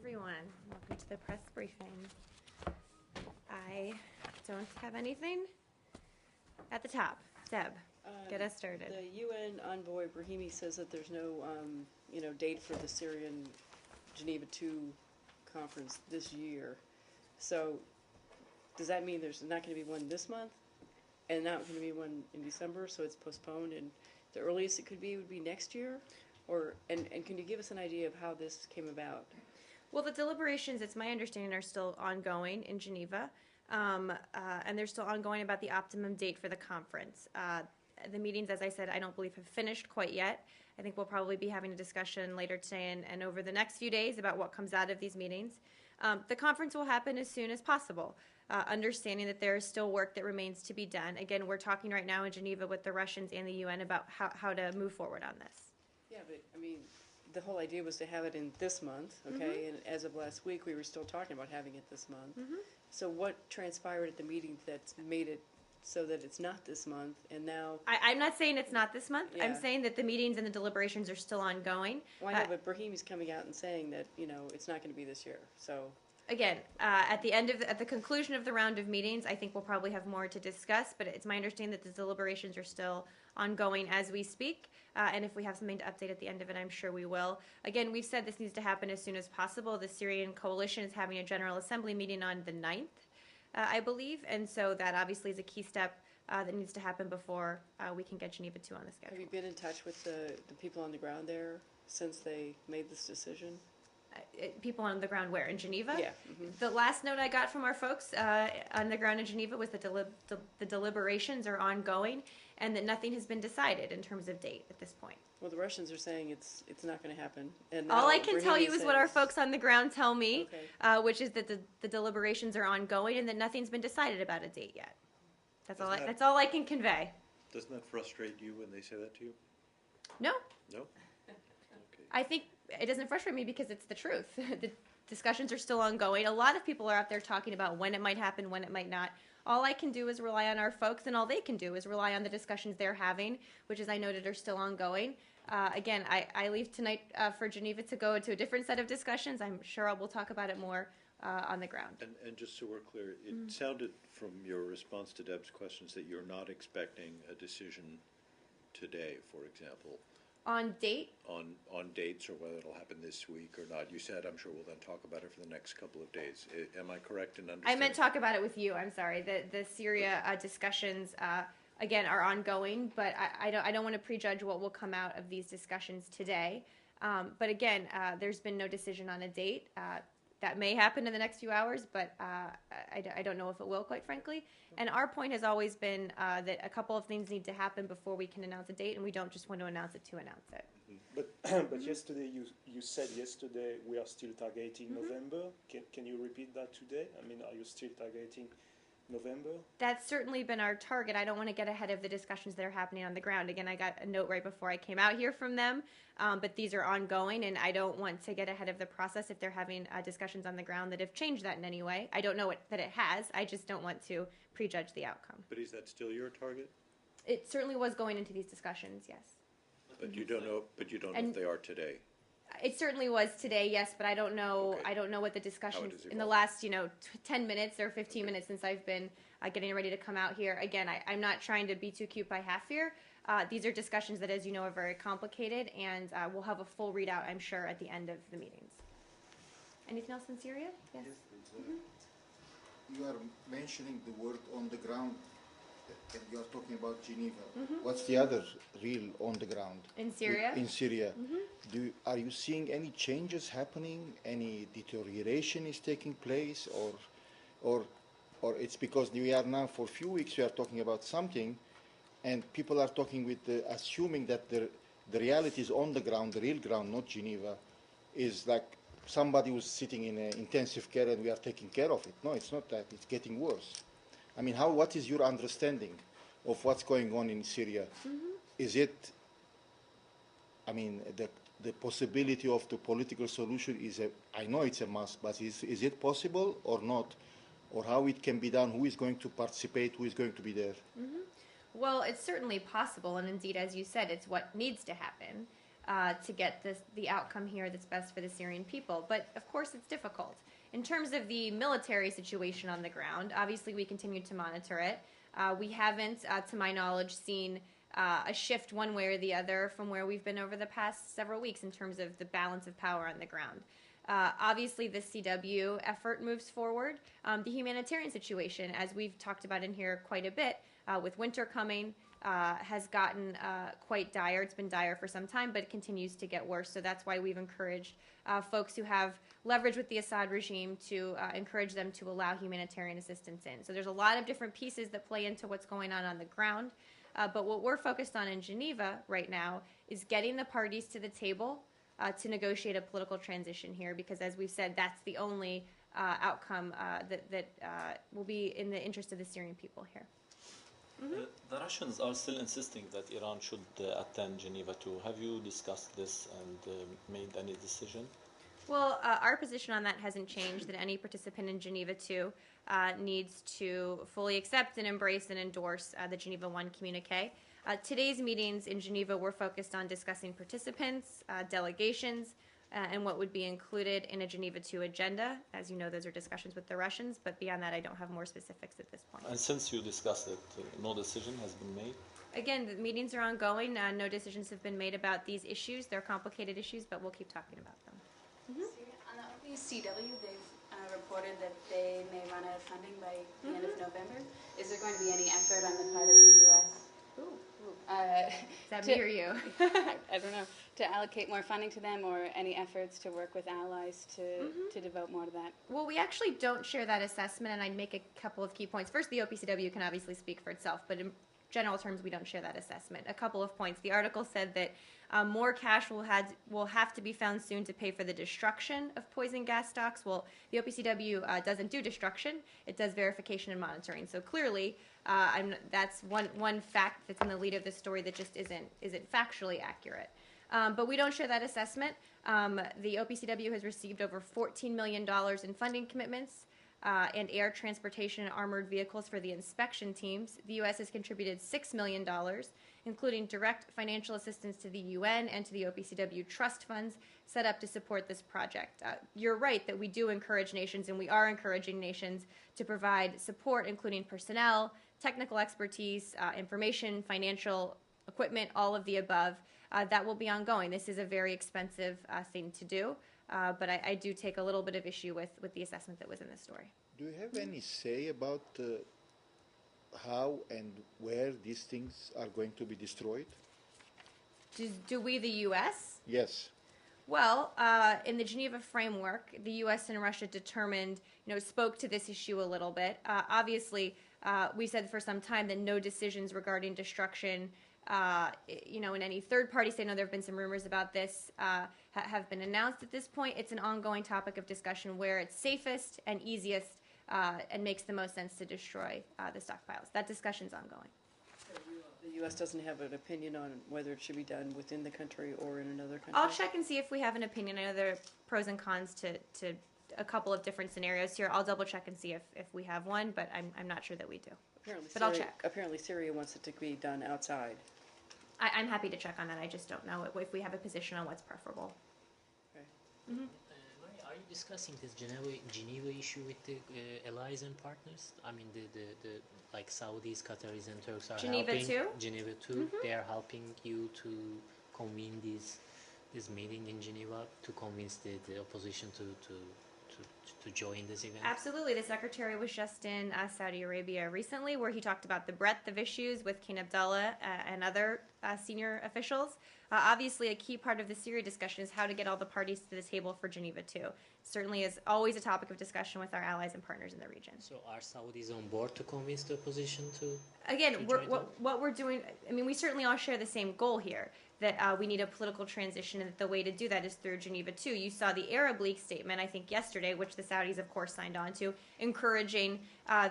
everyone. Welcome to the press briefing. I don't have anything at the top. Deb, get us started. The UN envoy Brahimi says that there's no, date for the Syrian Geneva II conference this year. So, does that mean there's not going to be one this month, and not going to be one in December? So it's postponed, and the earliest it could be would be next year, and can you give us an idea of how this came about? Well, the deliberations, it's my understanding, are still ongoing in Geneva, and they're still ongoing about the optimum date for the conference. The meetings, as I said, I don't believe have finished quite yet. I think we'll probably be having a discussion later today and over the next few days about what comes out of these meetings. The conference will happen as soon as possible, understanding that there is still work that remains to be done. Again, we're talking right now in Geneva with the Russians and the UN about how to move forward on this. Yeah, but I mean, the whole idea was to have it in this month, okay? Mm-hmm. And as of last week, we were still talking about having it this month. Mm-hmm. So what transpired at the meeting that's made it so that it's not this month, and now... I'm not saying it's not this month. Yeah. I'm saying that the meetings and the deliberations are still ongoing. Well, I know, but Brahimi's coming out and saying that, it's not going to be this year, so... Again, at the conclusion of the round of meetings, I think we'll probably have more to discuss, but it's my understanding that the deliberations are still ongoing as we speak, and if we have something to update at the end of it, I'm sure we will. Again, we've said this needs to happen as soon as possible. The Syrian coalition is having a General Assembly meeting on the 9th, I believe, and so that obviously is a key step that needs to happen before we can get Geneva II on the schedule. Have you been in touch with the people on the ground there since they made this decision? People on the ground where? In Geneva? Yeah. Mm-hmm. The last note I got from our folks on the ground in Geneva was that the deliberations are ongoing and that nothing has been decided in terms of date at this point. Well, the Russians are saying it's not going to happen. And all I can tell you is what our folks on the ground tell me, okay. Which is that the deliberations are ongoing and that nothing's been decided about a date yet. That's all I can convey. Doesn't that frustrate you when they say that to you? No. No? Okay. I think it doesn't frustrate me because it's the truth. The discussions are still ongoing. A lot of people are out there talking about when it might happen, when it might not. All I can do is rely on our folks, and all they can do is rely on the discussions they're having, which, as I noted, are still ongoing. Again, I leave tonight for Geneva to go into a different set of discussions. I'm sure we'll talk about it more on the ground. And just so we're clear, it sounded from your response to Deb's questions that you're not expecting a decision today, for example. On date? On dates or whether it'll happen this week or not. You said, I'm sure we'll then talk about it for the next couple of days. Am I correct in understanding? I meant talk about it with you. I'm sorry. The Syria discussions, again, are ongoing, but I don't want to prejudge what will come out of these discussions today. But again, there's been no decision on a date. That may happen in the next few hours, but I don't know if it will, quite frankly. And our point has always been that a couple of things need to happen before we can announce a date, and we don't just want to announce it to announce it. But yesterday, you said yesterday we are still targeting November. Can you repeat that today? I mean, are you still targeting November? That's certainly been our target. I don't want to get ahead of the discussions that are happening on the ground. Again, I got a note right before I came out here from them, but these are ongoing, and I don't want to get ahead of the process if they're having discussions on the ground that have changed that in any way. I don't know that it has. I just don't want to prejudge the outcome. But is that still your target? It certainly was going into these discussions, yes. But you don't know. But you don't know if they are today. It certainly was today, yes, but I don't know. Okay. I don't know what the discussions in the last, 10 minutes or 15 minutes since I've been getting ready to come out here. Again, I'm not trying to be too cute by half here. These are discussions that, as you know, are very complicated, and we'll have a full readout, I'm sure, at the end of the meetings. Anything else in Syria? Yes. You are mentioning the word on the ground, and you are talking about Geneva. What's the other real on the ground? In Syria? In Syria. Are you seeing any changes happening? Any deterioration is taking place? Or it's because we are now for a few weeks we are talking about something, and people are talking with assuming that the reality is on the ground, the real ground, not Geneva, is like somebody who's sitting in intensive care and we are taking care of it. No, it's not that. It's getting worse. I mean, what is your understanding of what's going on in Syria? Is it, the possibility of the political solution I know it's a must, but is it possible or not? Or how it can be done? Who is going to participate? Who is going to be there? Well, it's certainly possible, and indeed, as you said, it's what needs to happen. to get the outcome here that's best for the Syrian people. But of course, it's difficult. In terms of the military situation on the ground, obviously we continue to monitor it. We haven't, to my knowledge, seen a shift one way or the other from where we've been over the past several weeks in terms of the balance of power on the ground. Obviously, the CW effort moves forward. The humanitarian situation, as we've talked about in here quite a bit, with winter coming, has gotten quite dire. It's been dire for some time, but it continues to get worse. So that's why we've encouraged folks who have leverage with the Assad regime to encourage them to allow humanitarian assistance in. So there's a lot of different pieces that play into what's going on the ground. But what we're focused on in Geneva right now is getting the parties to the table to negotiate a political transition here, because as we've said, that's the only outcome that will be in the interest of the Syrian people here. The Russians are still insisting that Iran should attend Geneva too. Have you discussed this and made any decision? Well, our position on that hasn't changed, that any participant in Geneva 2 needs to fully accept and embrace and endorse the Geneva 1 communique. Today's meetings in Geneva were focused on discussing participants, delegations, and what would be included in a Geneva 2 agenda. As you know, those are discussions with the Russians, but beyond that, I don't have more specifics at this point. And since you discussed it, no decision has been made? Again, the meetings are ongoing. No decisions have been made about these issues. They're complicated issues, but we'll keep talking about them. On the OPCW, they've reported that they may run out of funding by the end of November. Is there going to be any effort on the part of the U.S.? Is that me or you? I don't know, to allocate more funding to them, or any efforts to work with allies to devote more to that? Well, we actually don't share that assessment, and I'd make a couple of key points. First, the OPCW can obviously speak for itself, but in general terms, we don't share that assessment. A couple of points. The article said that more cash will have to be found soon to pay for the destruction of poison gas stocks. Well, the OPCW doesn't do destruction. It does verification and monitoring. So clearly, that's one fact that's in the lead of this story that just isn't factually accurate. But we don't share that assessment. The OPCW has received over $14 million in funding commitments and air transportation and armored vehicles for the inspection teams. The U.S. has contributed $6 million, including direct financial assistance to the UN and to the OPCW trust funds set up to support this project. You're right that we do encourage nations, and we are encouraging nations to provide support, including personnel, technical expertise, information, financial equipment, all of the above. That will be ongoing. This is a very expensive thing to do. But I do take a little bit of issue with the assessment that was in this story. Do you have any say about how and where these things are going to be destroyed? Do we, the U.S.? Yes. Well, in the Geneva framework, the U.S. and Russia determined, spoke to this issue a little bit. Obviously, we said for some time that no decisions regarding destruction in any third-party state, I know there have been some rumors about this, have been announced at this point. It's an ongoing topic of discussion where it's safest and easiest and makes the most sense to destroy the stockpiles. That discussion's ongoing. The U.S. doesn't have an opinion on whether it should be done within the country or in another country? I'll check and see if we have an opinion. I know there are pros and cons to a couple of different scenarios here. I'll double check and see if we have one, but I'm not sure that we do. But I'll check. Apparently Syria wants it to be done outside. I'm happy to check on that. I just don't know if we have a position on what's preferable. Okay. Mm-hmm. Maria, are you discussing this Geneva issue with the allies and partners? I mean, the like Saudis, Qataris, and Turks are Geneva helping. 2? Geneva 2. Mm-hmm. They are helping you to convene this meeting in Geneva to convince the opposition to join this event? Absolutely. The secretary was just in Saudi Arabia recently, where he talked about the breadth of issues with King Abdullah and other senior officials. Obviously, a key part of the Syria discussion is how to get all the parties to the table for Geneva 2. Certainly is always a topic of discussion with our allies and partners in the region. So are Saudis on board to convince the opposition to? Again, to what we're doing, I mean, we certainly all share the same goal here, that we need a political transition, and that the way to do that is through Geneva 2. You saw the Arab League statement, I think, yesterday, which the Saudis, of course, signed on to, encouraging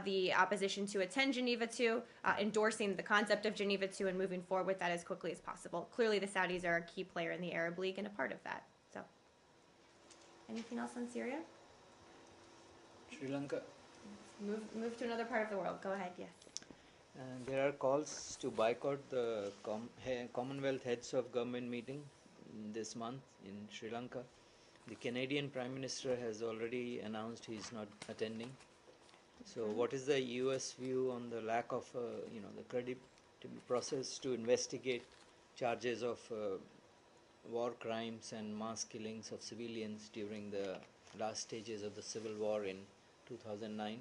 the opposition to attend Geneva 2, endorsing the concept of Geneva 2, and moving forward with that as quickly as possible. Clearly, the Saudis are a key player in the Arab League and a part of that. So, anything else on Syria? Sri Lanka. Move to another part of the world. Go ahead, yes. There are calls to boycott the Commonwealth Heads of Government meeting this month in Sri Lanka. The Canadian Prime Minister has already announced he is not attending. So, what is the U.S. view on the lack of, the credible process to investigate charges of war crimes and mass killings of civilians during the last stages of the civil war in 2009,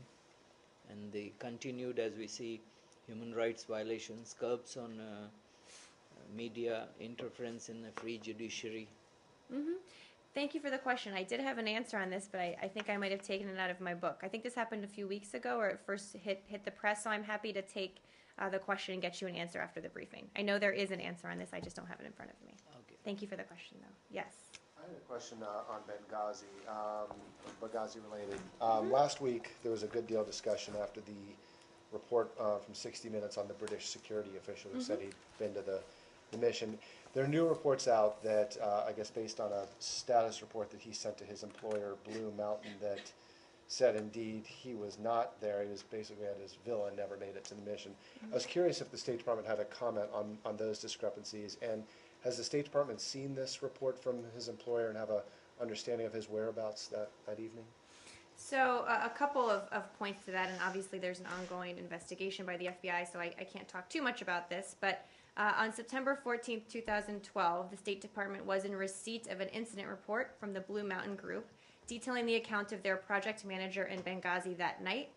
and they continued, as we see, human rights violations, curbs on media, interference in the free judiciary? Thank you for the question. I did have an answer on this, but I think I might have taken it out of my book. I think this happened a few weeks ago, or it first hit the press, so I'm happy to take the question and get you an answer after the briefing. I know there is an answer on this, I just don't have it in front of me. Okay. Thank you for the question, though. Yes. I had a question on Benghazi, Benghazi related. Last week, there was a good deal of discussion after the report from 60 Minutes on the British security official who said he'd been to the mission. There are new reports out that, I guess based on a status report that he sent to his employer, Blue Mountain, that said indeed he was not there. He was basically at his villa and never made it to the mission. I was curious if the State Department had a comment on those discrepancies, and has the State Department seen this report from his employer and have a understanding of his whereabouts that evening? So a couple of points to that, and obviously there's an ongoing investigation by the FBI, so I can't talk too much about this, but on September 14th, 2012, the State Department was in receipt of an incident report from the Blue Mountain Group detailing the account of their project manager in Benghazi that night.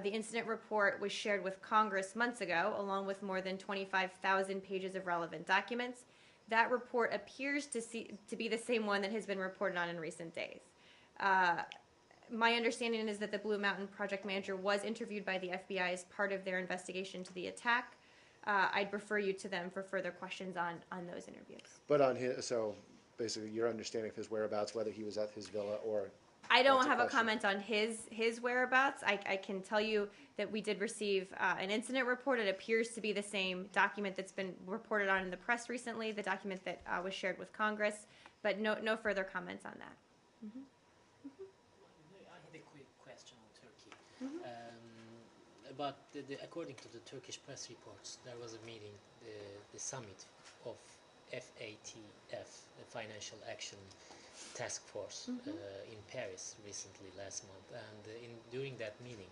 The incident report was shared with Congress months ago, along with more than 25,000 pages of relevant documents. That report appears to be the same one that has been reported on in recent days. My understanding is that the Blue Mountain project manager was interviewed by the FBI as part of their investigation to the attack. I'd refer you to them for further questions on those interviews. But on his, so basically your understanding of his whereabouts, whether he was at his villa or... I don't That's a have a question. comment on his whereabouts. I can tell you that we did receive an incident report. It appears to be the same document that's been reported on in the press recently, the document that was shared with Congress, but no further comments on that. I had a quick question on Turkey. About according to the Turkish press reports, there was a meeting, the summit of FATF, the Financial Action Task Force, in Paris recently, last month, and during that meeting,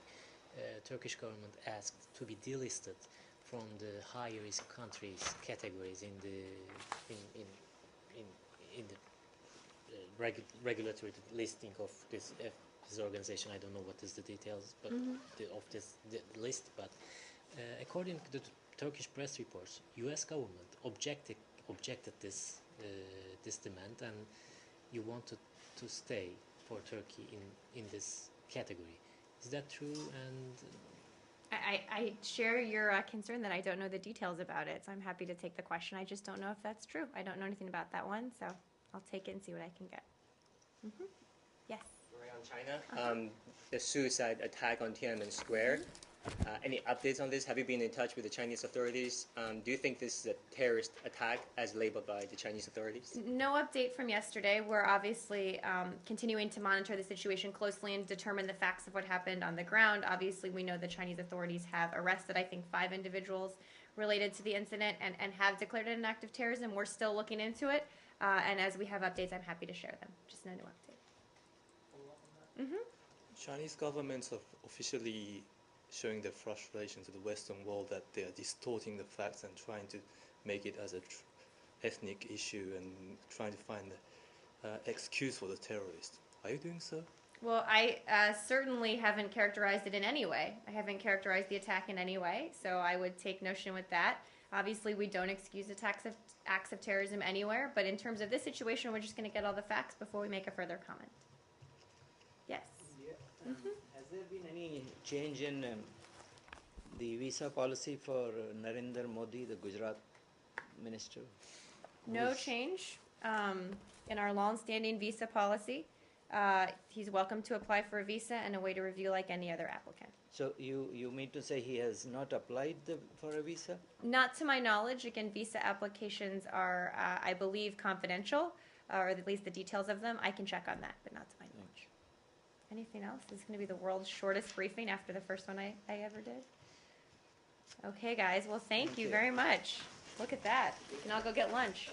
Turkish government asked to be delisted from the high risk countries categories in the regulatory listing of this organization. I don't know what is the details, but of this list. But according to the Turkish press reports, U.S. government objected this demand, and you wanted to stay for Turkey in this category. Is that true? And I share your concern that I don't know the details about it, so I'm happy to take the question. I just don't know if that's true. I don't know anything about that one, so I'll take it and see what I can get. Yes. On China, the suicide attack on Tiananmen Square. Any updates on this? Have you been in touch with the Chinese authorities? Do you think this is a terrorist attack as labeled by the Chinese authorities? No update from yesterday. We're obviously continuing to monitor the situation closely and determine the facts of what happened on the ground. Obviously, we know the Chinese authorities have arrested, I think, 5 individuals related to the incident and have declared it an act of terrorism. We're still looking into it, and as we have updates, I'm happy to share them. Just no new update. Chinese governments are officially showing their frustration to the Western world that they are distorting the facts and trying to make it as a ethnic issue and trying to find an excuse for the terrorists. Are you doing so? Well, I certainly haven't characterized it in any way. I haven't characterized the attack in any way, so I would take notion with that. Obviously, we don't excuse acts of terrorism anywhere, but in terms of this situation, we're just going to get all the facts before we make a further comment. Yes? Yeah. Has there been any change in the visa policy for Narendra Modi, the Gujarat minister? No change in our long-standing visa policy. He's welcome to apply for a visa and await a review like any other applicant. So you mean to say he has not applied for a visa? Not to my knowledge. Again, visa applications are, I believe, confidential, or at least the details of them. I can check on that, but not to my knowledge. Anything else? This is going to be the world's shortest briefing after the first one I ever did. Okay, guys. Well, thank you very much. Look at that. We can all go get lunch.